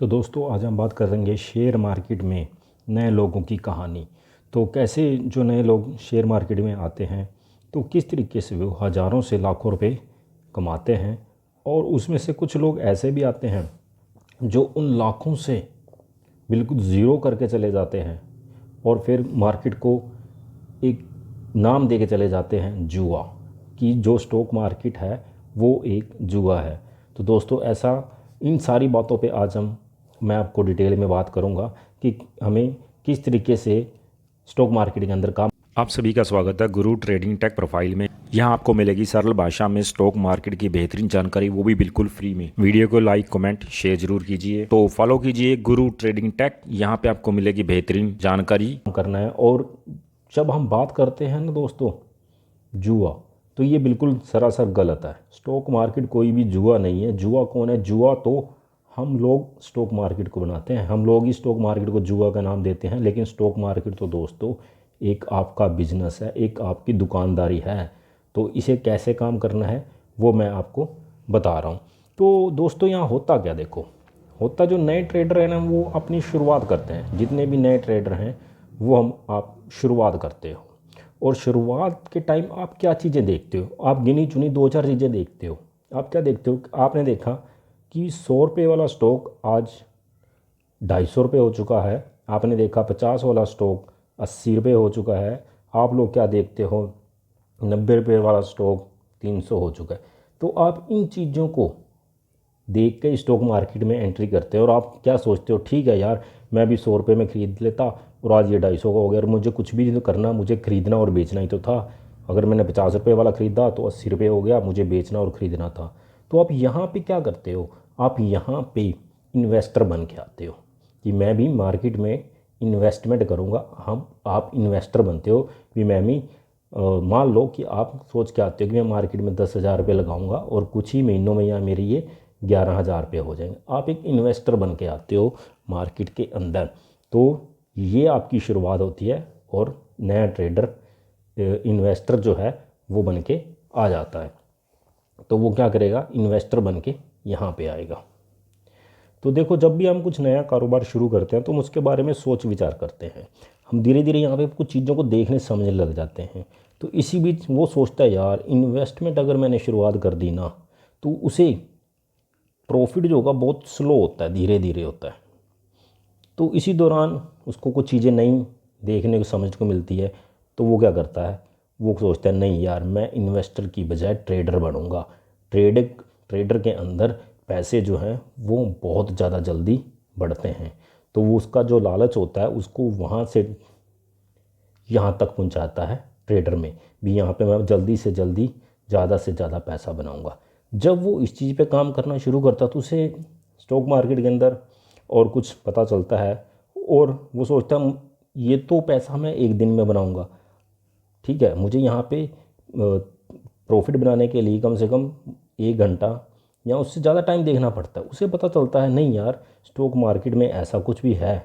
तो दोस्तों आज हम बात करेंगे शेयर मार्केट में नए लोगों की कहानी। तो कैसे जो नए लोग शेयर मार्केट में आते हैं तो किस तरीके से वो हज़ारों से लाखों रुपए कमाते हैं, और उसमें से कुछ लोग ऐसे भी आते हैं जो उन लाखों से बिल्कुल ज़ीरो करके चले जाते हैं और फिर मार्केट को एक नाम दे के चले जाते हैं जुआ, कि जो स्टॉक मार्केट है वो एक जुआ है। तो दोस्तों ऐसा इन सारी बातों पे आज मैं आपको डिटेल में बात करूंगा कि हमें किस तरीके से स्टॉक मार्केट के अंदर काम। आप सभी का स्वागत है गुरु ट्रेडिंग टेक प्रोफाइल में। यहाँ आपको मिलेगी सरल भाषा में स्टॉक मार्केट की बेहतरीन जानकारी, वो भी बिल्कुल फ्री में। वीडियो को लाइक कमेंट शेयर जरूर कीजिए, तो फॉलो कीजिए गुरु ट्रेडिंग टेक। यहाँ पे आपको मिलेगी बेहतरीन जानकारी करना है। और जब हम बात करते हैं ना दोस्तों जुआ, तो ये बिल्कुल सरासर गलत है। स्टॉक मार्केट कोई भी जुआ नहीं है। जुआ कौन है? जुआ तो हम लोग स्टॉक मार्केट को बनाते हैं, हम लोग ही स्टॉक मार्केट को जुआ का नाम देते हैं। लेकिन स्टॉक मार्केट तो दोस्तों एक आपका बिजनेस है, एक आपकी दुकानदारी है। तो इसे कैसे काम करना है वो मैं आपको बता रहा हूँ। तो दोस्तों यहाँ होता क्या, देखो होता जो नए ट्रेडर हैं ना वो अपनी शुरुआत करते हैं। जितने भी नए ट्रेडर हैं वो आप शुरुआत करते हो, और शुरुआत के टाइम आप क्या चीज़ें देखते हो? आप गिनी चुनी दो चार चीज़ें देखते हो। आप क्या देखते हो? आपने देखा कि 100 रुपये वाला स्टॉक आज 250 रुपये हो चुका है। आपने देखा 50 वाला स्टॉक 80 रुपये हो चुका है। आप लोग क्या देखते हो? 90 रुपये वाला स्टॉक 300 हो चुका है। तो आप इन चीज़ों को देख के स्टॉक मार्केट में एंट्री करते हो, और आप क्या सोचते हो, ठीक है यार मैं भी 100 रुपये में ख़रीद लेता और आज ये 250 का हो गया, और मुझे कुछ भी नहीं करना, मुझे ख़रीदना और बेचना ही तो था। अगर मैंने 50 रुपये वाला ख़रीदा तो 80 रुपये हो गया, मुझे बेचना और ख़रीदना था। तो आप यहाँ पे क्या करते हो? आप यहाँ पे इन्वेस्टर बन के आते हो कि मैं भी मार्केट में इन्वेस्टमेंट करूँगा। आप इन्वेस्टर बनते हो कि मैं भी मान लो कि आप सोच के आते हो कि मैं मार्केट में 10,000 रुपये लगाऊंगा और कुछ ही महीनों में यहाँ मेरी ये 11,000 रुपये हो जाएंगे। आप एक इन्वेस्टर बन के आते हो मार्केट के अंदर। तो ये आपकी शुरुआत होती है, और नया ट्रेडर इन्वेस्टर जो है वो बन के आ जाता है। तो वो क्या करेगा? इन्वेस्टर बन के यहाँ पे आएगा। तो देखो जब भी हम कुछ नया कारोबार शुरू करते हैं तो हम उसके बारे में सोच विचार करते हैं। हम धीरे धीरे यहाँ पे कुछ चीज़ों को देखने समझने लग जाते हैं। तो इसी बीच वो सोचता है यार इन्वेस्टमेंट अगर मैंने शुरुआत कर दी ना तो उसे प्रॉफिट जो होगा बहुत स्लो होता है, धीरे धीरे होता है। तो इसी दौरान उसको कुछ चीज़ें नई देखने को समझने को मिलती है। तो वो क्या करता है? वो सोचता है नहीं यार मैं इन्वेस्टर की बजाय ट्रेडर बनूंगा। ट्रेडर के अंदर पैसे जो हैं वो बहुत ज़्यादा जल्दी बढ़ते हैं। तो वो उसका जो लालच होता है उसको वहाँ से यहाँ तक पहुँचाता है ट्रेडर में भी, यहाँ पे मैं जल्दी से जल्दी ज़्यादा से ज़्यादा पैसा बनाऊँगा। जब वो इस चीज़ पे काम करना शुरू करता है तो उसे स्टॉक मार्केट के अंदर और कुछ पता चलता है, और वो सोचता है ये तो पैसा मैं एक दिन में बनाऊँगा। ठीक है, मुझे यहाँ पे प्रॉफिट बनाने के लिए कम से कम 1 घंटा या उससे ज़्यादा टाइम देखना पड़ता है। उसे पता चलता है नहीं यार स्टॉक मार्केट में ऐसा कुछ भी है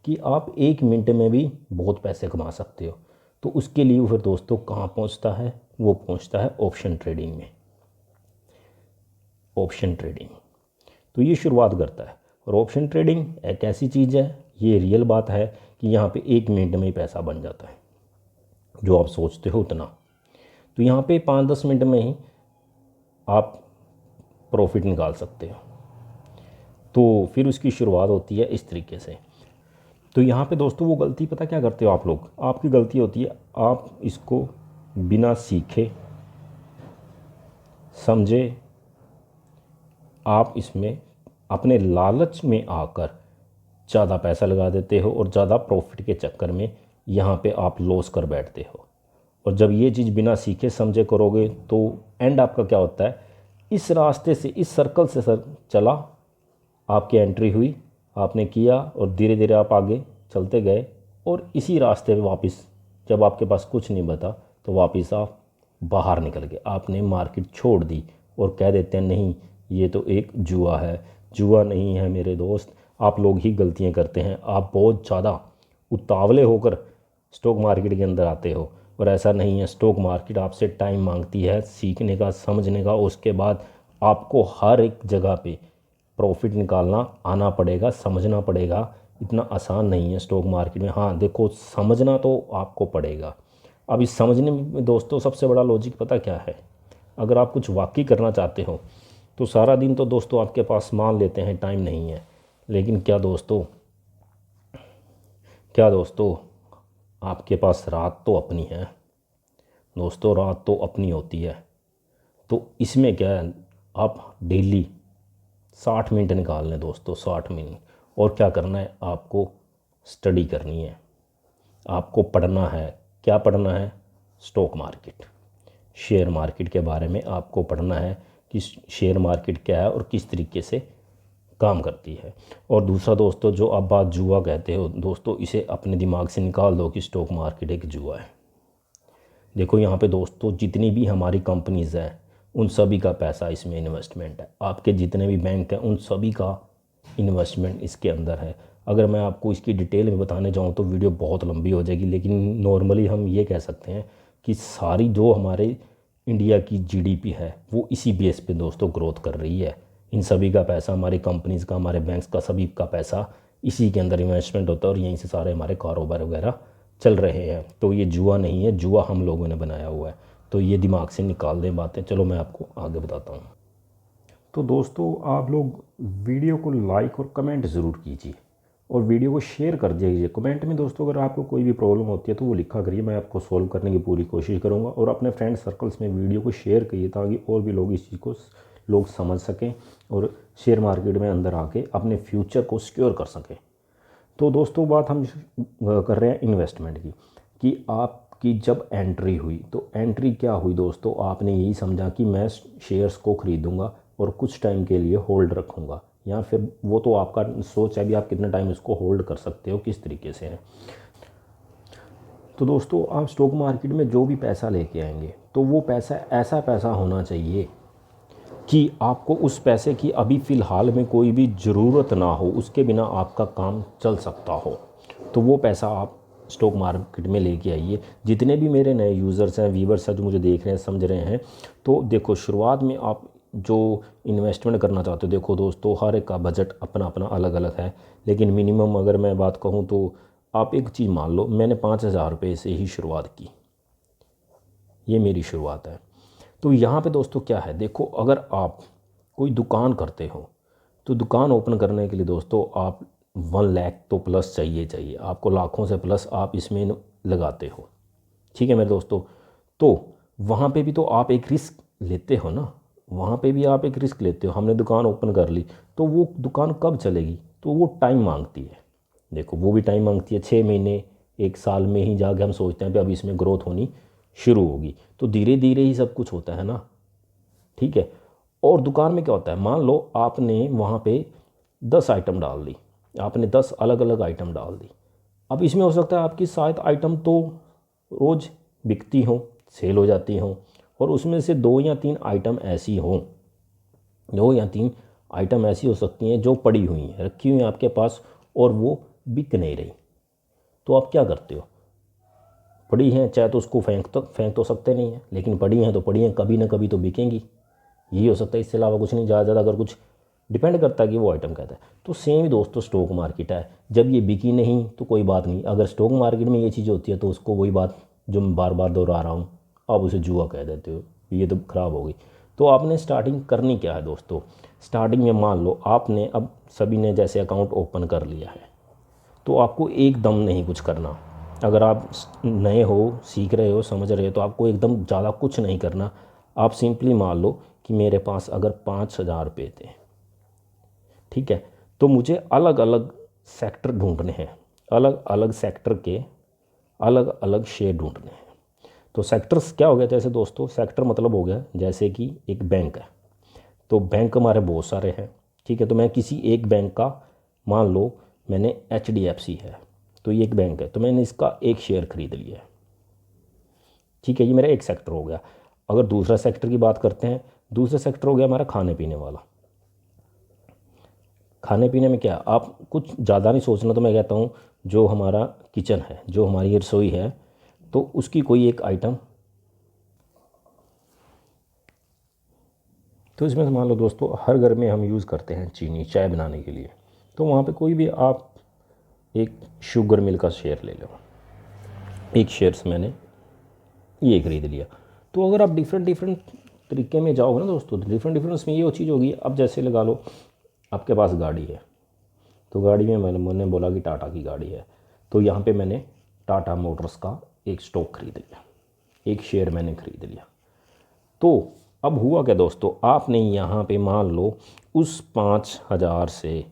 कि आप 1 मिनट में भी बहुत पैसे कमा सकते हो। तो उसके लिए फिर दोस्तों कहाँ पहुँचता है? वो पहुँचता है ऑप्शन ट्रेडिंग में। ऑप्शन ट्रेडिंग तो ये शुरुआत करता है। और ऑप्शन ट्रेडिंग एक ऐसी चीज़ है, ये रियल बात है कि यहाँ पे 1 मिनट में ही पैसा बन जाता है जो आप सोचते हो उतना। तो यहाँ पे 5-10 मिनट में ही आप प्रॉफिट निकाल सकते हो। तो फिर उसकी शुरुआत होती है इस तरीके से। तो यहाँ पे दोस्तों वो गलती पता क्या करते हो आप लोग? आपकी गलती होती है आप इसको बिना सीखे समझे आप इसमें अपने लालच में आकर ज़्यादा पैसा लगा देते हो, और ज़्यादा प्रॉफिट के चक्कर में यहाँ पे आप लॉस कर बैठते हो। और जब ये चीज़ बिना सीखे समझे करोगे तो एंड आपका क्या होता है? इस रास्ते से, इस सर्कल से सर चला, आपकी एंट्री हुई, आपने किया, और धीरे धीरे आप आगे चलते गए, और इसी रास्ते पे वापस जब आपके पास कुछ नहीं बता तो वापस आप बाहर निकल गए, आपने मार्केट छोड़ दी और कह देते हैं नहीं ये तो एक जुआ है। जुआ नहीं है मेरे दोस्त, आप लोग ही गलतियां करते हैं। आप बहुत ज़्यादा उतावले होकर स्टॉक मार्केट के अंदर आते हो, और ऐसा नहीं है। स्टॉक मार्केट आपसे टाइम मांगती है सीखने का, समझने का। उसके बाद आपको हर एक जगह पे प्रॉफिट निकालना आना पड़ेगा, समझना पड़ेगा। इतना आसान नहीं है स्टॉक मार्केट में। हाँ देखो, समझना तो आपको पड़ेगा। अब इस समझने में दोस्तों सबसे बड़ा लॉजिक पता क्या है, अगर आप कुछ वाकई करना चाहते हो तो सारा दिन तो दोस्तों आपके पास मान लेते हैं टाइम नहीं है, लेकिन क्या दोस्तों आपके पास रात तो अपनी है दोस्तों, रात तो अपनी होती है। तो इसमें क्या है, आप डेली 60 मिनट निकाल लें दोस्तों, 60 मिनट। और क्या करना है, आपको स्टडी करनी है, आपको पढ़ना है। क्या पढ़ना है, स्टॉक मार्केट, शेयर मार्केट के बारे में आपको पढ़ना है कि शेयर मार्केट क्या है और किस तरीके से काम करती है। और दूसरा दोस्तों, जो आप बात जुआ कहते हो दोस्तों, इसे अपने दिमाग से निकाल दो कि स्टॉक मार्केट एक जुआ है। देखो यहाँ पे दोस्तों, जितनी भी हमारी कंपनीज़ हैं उन सभी का पैसा इसमें इन्वेस्टमेंट है। आपके जितने भी बैंक हैं उन सभी का इन्वेस्टमेंट इसके अंदर है। अगर मैं आपको इसकी डिटेल में बताने जाऊँ तो वीडियो बहुत लंबी हो जाएगी, लेकिन नॉर्मली हम ये कह सकते हैं कि सारी जो हमारे इंडिया की जीडीपी है वो इसी बेस पे दोस्तों ग्रोथ कर रही है। इन सभी का पैसा, हमारी कंपनीज़ का, हमारे बैंक्स का, सभी का पैसा इसी के अंदर इन्वेस्टमेंट होता है और यहीं से सारे हमारे कारोबार वगैरह चल रहे हैं। तो ये जुआ नहीं है, जुआ हम लोगों ने बनाया हुआ है। तो ये दिमाग से निकाल दें बातें। चलो मैं आपको आगे बताता हूँ। तो दोस्तों आप लोग वीडियो को लाइक और कमेंट ज़रूर कीजिए और वीडियो को शेयर कर दीजिए। कमेंट में दोस्तों अगर आपको कोई भी प्रॉब्लम होती है तो वो लिखा करिए, मैं आपको सॉल्व करने की पूरी कोशिश करूँगा। और अपने फ्रेंड सर्कल्स में वीडियो को शेयर करिए ताकि और भी लोग इस चीज़ को लोग समझ सकें और शेयर मार्केट में अंदर आके अपने फ्यूचर को सिक्योर कर सकें। तो दोस्तों बात हम कर रहे हैं इन्वेस्टमेंट की, कि आपकी जब एंट्री हुई तो एंट्री क्या हुई दोस्तों, आपने यही समझा कि मैं शेयर्स को ख़रीदूँगा और कुछ टाइम के लिए होल्ड रखूँगा, या फिर वो तो आपका सोच है भी आप कितना टाइम इसको होल्ड कर सकते हो, किस तरीके से है। तो दोस्तों आप स्टॉक मार्केट में जो भी पैसा लेके आएंगे तो वो पैसा ऐसा पैसा होना चाहिए कि आपको उस पैसे की अभी फ़िलहाल में कोई भी ज़रूरत ना हो, उसके बिना आपका काम चल सकता हो। तो वो पैसा आप स्टॉक मार्केट में लेके आइए। जितने भी मेरे नए यूज़र्स हैं, व्यूवर्स हैं, जो मुझे देख रहे हैं, समझ रहे हैं, तो देखो शुरुआत में आप जो इन्वेस्टमेंट करना चाहते हो, देखो दोस्तों हर एक का बजट अपना अपना अलग अलग है, लेकिन मिनिमम अगर मैं बात कहूँ तो आप एक चीज़ मान लो, मैंने 5,000 रुपये से ही शुरुआत की, ये मेरी शुरुआत है। तो यहाँ पे दोस्तों क्या है, देखो अगर आप कोई दुकान करते हो तो दुकान ओपन करने के लिए दोस्तों आप 1 लाख तो प्लस चाहिए, आपको लाखों से प्लस आप इसमें लगाते हो, ठीक है मेरे दोस्तों। तो वहाँ पे भी तो आप एक रिस्क लेते हो ना, वहाँ पे भी आप एक रिस्क लेते हो। हमने दुकान ओपन कर ली तो वो दुकान कब चलेगी, तो वो टाइम मांगती है। देखो वो भी टाइम मांगती है, 6 महीने 1 साल में ही जाके हम सोचते हैं कि अब इसमें ग्रोथ होनी शुरू होगी। तो धीरे धीरे ही सब कुछ होता है ना, ठीक है। और दुकान में क्या होता है, मान लो आपने वहाँ पे 10 आइटम डाल दी, आपने 10 अलग अलग आइटम डाल दी। अब इसमें हो सकता है आपकी 7 आइटम तो रोज़ बिकती हों, सेल हो जाती हों, और उसमें से 2 या 3 आइटम ऐसी हों, 2 या 3 आइटम ऐसी हो सकती हैं जो पड़ी हुई हैं, रखी हुई हैं आपके पास और वो बिक नहीं रही। तो आप क्या करते हो, पड़ी हैं चाहे तो उसको फेंक तो सकते नहीं हैं, लेकिन पड़ी हैं तो पड़ी हैं, कभी ना कभी तो बिकेंगी, यही हो सकता है, इससे अलावा कुछ नहीं। ज़्यादा ज़्यादा अगर कुछ डिपेंड करता है कि वो आइटम कहता है। तो सेम ही दोस्तों स्टॉक मार्केट है, जब ये बिकी नहीं तो कोई बात नहीं, अगर स्टॉक मार्केट में ये चीज़ होती है तो उसको वही बात जो मैं बार बार दोहरा रहा हूँ, आप उसे जुआ कह देते हो, ये तो ख़राब हो गई। तो आपने स्टार्टिंग करनी क्या है दोस्तों, स्टार्टिंग में मान लो आपने अब सभी ने जैसे अकाउंट ओपन कर लिया है, तो आपको एकदम नहीं कुछ करना। अगर आप नए हो, सीख रहे हो, समझ रहे हो, तो आपको एकदम ज़्यादा कुछ नहीं करना। आप सिंपली मान लो कि मेरे पास अगर 5,000 रुपये थे, ठीक है, तो मुझे अलग अलग सेक्टर ढूंढने हैं, अलग अलग सेक्टर के अलग अलग शेयर ढूंढने हैं। तो सेक्टर्स क्या हो गया, जैसे दोस्तों सेक्टर मतलब हो गया जैसे कि एक बैंक है, तो बैंक हमारे बहुत सारे हैं, ठीक है। तो मैं किसी एक बैंक का, मान लो मैंने HDFC है, तो ये एक बैंक है, तो मैंने इसका एक शेयर खरीद लिया है, ठीक है, ये मेरा एक सेक्टर हो गया। अगर दूसरा सेक्टर की बात करते हैं, दूसरा सेक्टर हो गया हमारा खाने पीने वाला। खाने पीने में क्या, आप कुछ ज़्यादा नहीं सोचना, तो मैं कहता हूँ जो हमारा किचन है, जो हमारी रसोई है, तो उसकी कोई एक आइटम तो इसमें मान लो दोस्तों हर घर में हम यूज़ करते हैं चीनी चाय बनाने के लिए, तो वहाँ पे कोई भी आप एक शुगर मिल का शेयर ले लो, एक शेयर से मैंने ये खरीद लिया। तो अगर आप डिफरेंट तरीके में जाओगे ना दोस्तों, डिफरेंस में ये वो चीज़ होगी। अब जैसे लगा लो आपके पास गाड़ी है, तो गाड़ी में मैंने बोला कि टाटा की गाड़ी है, तो यहाँ पे मैंने टाटा मोटर्स का एक स्टॉक खरीद लिया, एक शेयर मैंने खरीद लिया। तो अब हुआ क्या दोस्तों, आपने यहाँ पे मान लो उस 5,000 से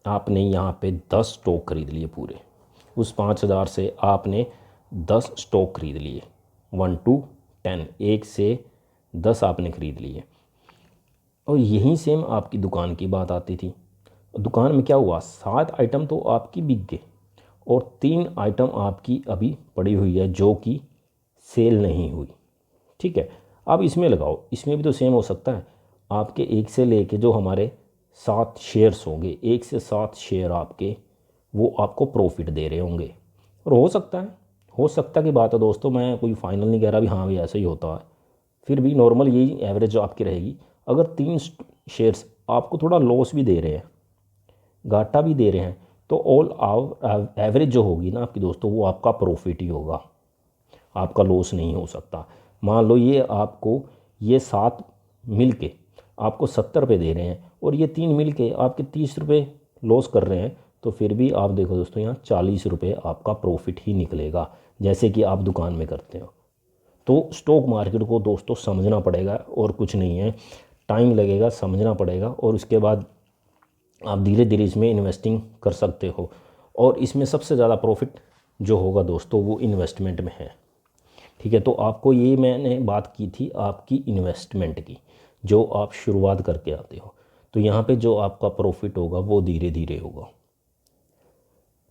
आपने यहाँ पे 10 स्टॉक खरीद लिए पूरे। उस 5,000 से आपने 10 स्टॉक खरीद लिए, 1 to 10, 1 से 10 आपने खरीद लिए। और यहीं सेम आपकी दुकान की बात आती थी। दुकान में क्या हुआ, 7 आइटम तो आपकी बिक गए और 3 आइटम आपकी अभी पड़ी हुई है जो कि सेल नहीं हुई। ठीक है, अब इसमें लगाओ, इसमें भी तो सेम हो सकता है। आपके 1 से लेके जो हमारे 7 शेयर्स होंगे, 1 से 7 शेयर आपके, वो आपको प्रॉफिट दे रहे होंगे। और हो सकता की बात है दोस्तों, मैं कोई फाइनल नहीं कह रहा भी हाँ भी ऐसा ही होता है, फिर भी नॉर्मल यही एवरेज आपकी रहेगी। अगर 3 शेयर्स आपको थोड़ा लॉस भी दे रहे हैं, घाटा भी दे रहे हैं, तो ऑल एवरेज जो होगी ना आपकी दोस्तों, वो आपका प्रॉफिट ही होगा, आपका लॉस नहीं हो सकता। मान लो ये आपको ये 7 मिल के आपको 70 रुपये दे रहे हैं और ये 3 मिल के आपके 30 रुपये लॉस कर रहे हैं, तो फिर भी आप देखो दोस्तों यहाँ 40 रुपये आपका प्रॉफिट ही निकलेगा, जैसे कि आप दुकान में करते हो। तो स्टॉक मार्केट को दोस्तों समझना पड़ेगा और कुछ नहीं है, टाइम लगेगा, समझना पड़ेगा, और उसके बाद आप धीरे धीरे इसमें इन्वेस्टिंग कर सकते हो। और इसमें सबसे ज़्यादा प्रॉफिट जो होगा दोस्तों वो इन्वेस्टमेंट में है। ठीक है, तो आपको ये मैंने बात की थी आपकी इन्वेस्टमेंट की, जो आप शुरुआत करके आते हो, तो यहाँ पे जो आपका प्रॉफिट होगा वो धीरे धीरे होगा।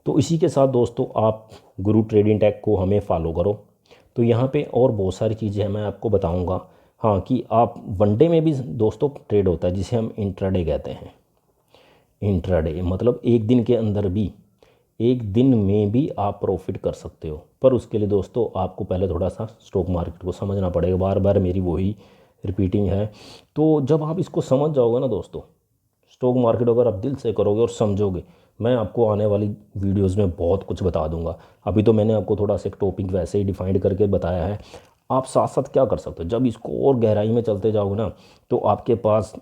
तो इसी के साथ दोस्तों आप गुरु ट्रेडिंग टेक को हमें फॉलो करो। तो यहाँ पे और बहुत सारी चीज़ें हैं मैं आपको बताऊँगा। हाँ, कि आप वनडे में भी दोस्तों ट्रेड होता है जिसे हम इंट्राडे कहते हैं। इंट्राडे मतलब एक दिन के अंदर भी, एक दिन में भी आप प्रॉफिट कर सकते हो, पर उसके लिए दोस्तों आपको पहले थोड़ा सा स्टॉक मार्केट को समझना पड़ेगा। बार बार मेरी वही रिपीटिंग है। तो जब आप इसको समझ जाओगे ना दोस्तों, स्टॉक मार्केट अगर आप दिल से करोगे और समझोगे, मैं आपको आने वाली वीडियोस में बहुत कुछ बता दूंगा। अभी तो मैंने आपको थोड़ा सा एक टॉपिक वैसे ही डिफाइंड करके बताया है। आप साथ साथ क्या कर सकते हो, जब इसको और गहराई में चलते जाओगे ना, तो आपके पास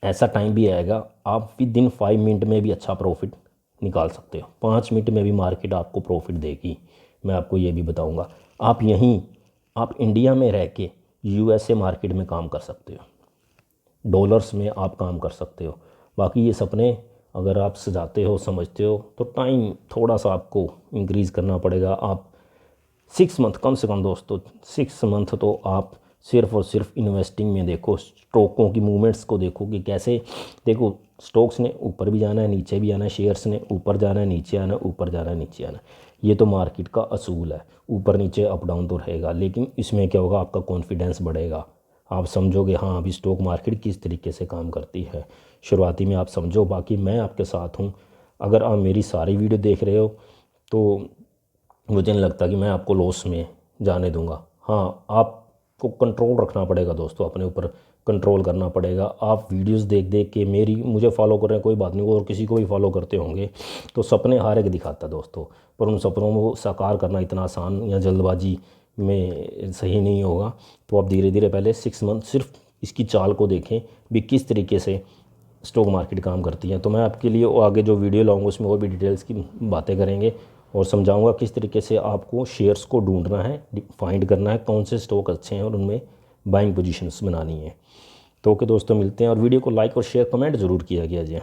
ऐसा टाइम भी आएगा आप विद इन 5 मिनट में भी अच्छा प्रॉफिट निकाल सकते हो। 5 मिनट में भी मार्केट आपको प्रॉफिट देगी, मैं आपको ये भी बताऊंगा। आप इंडिया में रह के यूएसए मार्केट में काम कर सकते हो, डॉलर्स में आप काम कर सकते हो। बाकी ये सपने अगर आप सजाते हो, समझते हो, तो टाइम थोड़ा सा आपको इंक्रीज़ करना पड़ेगा। आप 6 मंथ कम से कम दोस्तों, 6 मंथ तो आप सिर्फ और सिर्फ इन्वेस्टिंग में देखो, स्टॉकों की मूवमेंट्स को देखो कि कैसे। देखो स्टॉक्स ने ऊपर भी जाना है, नीचे भी आना है, शेयर्स ने ऊपर जाना है, नीचे आना है, ऊपर जाना है, नीचे आना है। ये तो मार्केट का असूल है, ऊपर नीचे अप डाउन तो रहेगा, लेकिन इसमें क्या होगा, आपका कॉन्फिडेंस बढ़ेगा। आप समझोगे हाँ अभी स्टॉक मार्केट किस तरीके से काम करती है। शुरुआती में आप समझो, बाकी मैं आपके साथ हूँ। अगर आप मेरी सारी वीडियो देख रहे हो तो मुझे नहीं लगता कि मैं आपको लॉस में जाने दूंगा। हाँ, आपको कंट्रोल रखना पड़ेगा दोस्तों, अपने ऊपर कंट्रोल करना पड़ेगा। आप वीडियोस देख देख के मुझे फॉलो कर रहे हैं, कोई बात नहीं, और किसी को भी फॉलो करते होंगे, तो सपने हारे के दिखाता दोस्तों, पर उन सपनों को साकार करना इतना आसान या जल्दबाजी में सही नहीं होगा। तो आप धीरे धीरे पहले 6 मंथ सिर्फ इसकी चाल को देखें भी किस तरीके से स्टॉक मार्केट काम करती है। तो मैं आपके लिए आगे जो वीडियो लाऊंगा उसमें और भी डिटेल्स की बातें करेंगे और समझाऊंगा किस तरीके से आपको शेयर्स को ढूंढना है, फाइंड करना है कौन से स्टॉक अच्छे हैं और उनमें बाइंग पोजीशंस बनानी है। तो ओके दोस्तों, मिलते हैं, और वीडियो को लाइक और शेयर कमेंट ज़रूर किया गया जी।